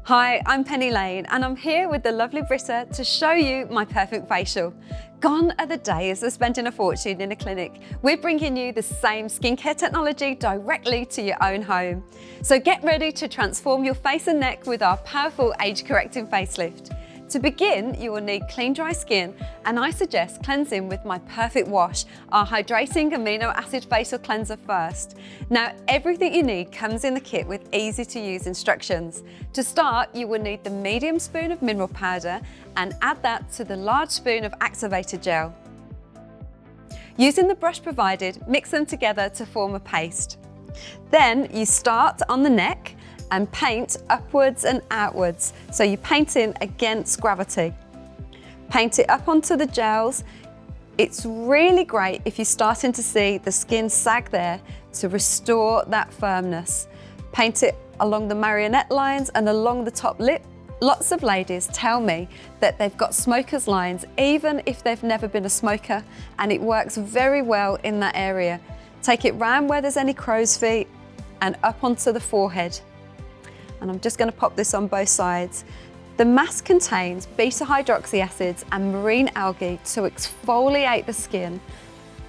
Hi, I'm Penny Lane and I'm here with the lovely Britta to show you my perfect facial. Gone are the days of spending a fortune in a clinic. We're bringing you the same skincare technology directly to your own home. So get ready to transform your face and neck with our powerful age-correcting facelift. To begin, you will need clean, dry skin, and I suggest cleansing with my Perfect Wash, our hydrating amino acid facial cleanser first. Now, everything you need comes in the kit with easy to use instructions. To start, you will need the medium spoon of mineral powder and add that to the large spoon of activated gel. Using the brush provided, mix them together to form a paste. Then you start on the neck and paint upwards and outwards. So you're painting against gravity. Paint it up onto the gels. It's really great if you're starting to see the skin sag there to restore that firmness. Paint it along the marionette lines and along the top lip. Lots of ladies tell me that they've got smoker's lines even if they've never been a smoker, and it works very well in that area. Take it round where there's any crow's feet and up onto the forehead. And I'm just going to pop this on both sides. The mask contains beta-hydroxy acids and marine algae to exfoliate the skin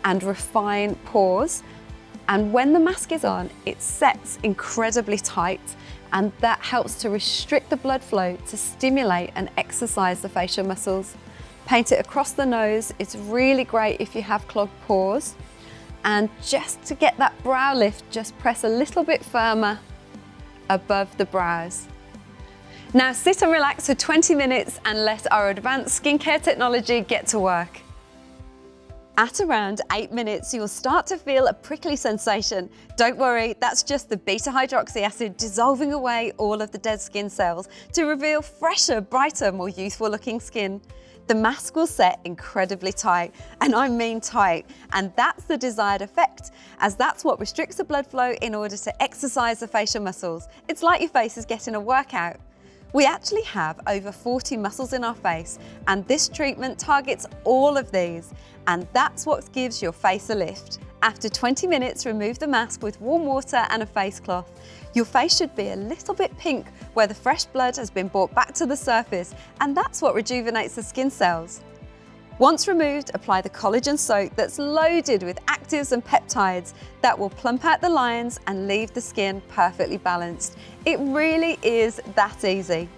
and refine pores. And when the mask is on, it sets incredibly tight, and that helps to restrict the blood flow to stimulate and exercise the facial muscles. Paint it across the nose. It's really great if you have clogged pores. And just to get that brow lift, just press a little bit firmer above the brows. Now sit and relax for 20 minutes and let our advanced skincare technology get to work. At around 8 minutes, you'll start to feel a prickly sensation. Don't worry, that's just the beta-hydroxy acid dissolving away all of the dead skin cells to reveal fresher, brighter, more youthful looking skin. The mask will set incredibly tight, and I mean tight, and that's the desired effect, as that's what restricts the blood flow in order to exercise the facial muscles. It's like your face is getting a workout. We actually have over 40 muscles in our face, and this treatment targets all of these, and that's what gives your face a lift. After 20 minutes, remove the mask with warm water and a face cloth. Your face should be a little bit pink where the fresh blood has been brought back to the surface, and that's what rejuvenates the skin cells. Once removed, apply the collagen soak that's loaded with actives and peptides that will plump out the lines and leave the skin perfectly balanced. It really is that easy.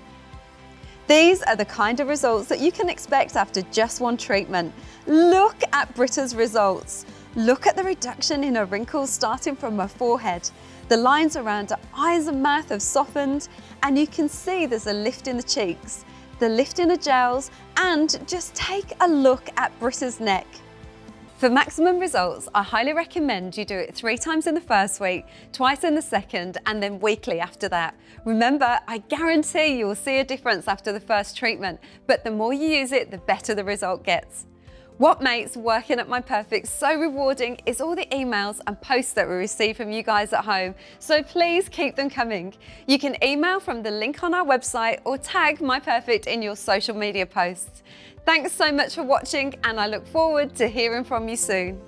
These are the kind of results that you can expect after just one treatment. Look at Britta's results. Look at the reduction in her wrinkles starting from her forehead. The lines around her eyes and mouth have softened, and you can see there's a lift in the cheeks, the lift in the gels, and just take a look at Britta's neck. For maximum results, I highly recommend you do it 3 times in the first week, twice in the second, and then weekly after that. Remember, I guarantee you will see a difference after the first treatment, but the more you use it, the better the result gets. What makes working at My Perfect so rewarding is all the emails and posts that we receive from you guys at home, so please keep them coming. You can email from the link on our website or tag My Perfect in your social media posts. Thanks so much for watching, and I look forward to hearing from you soon.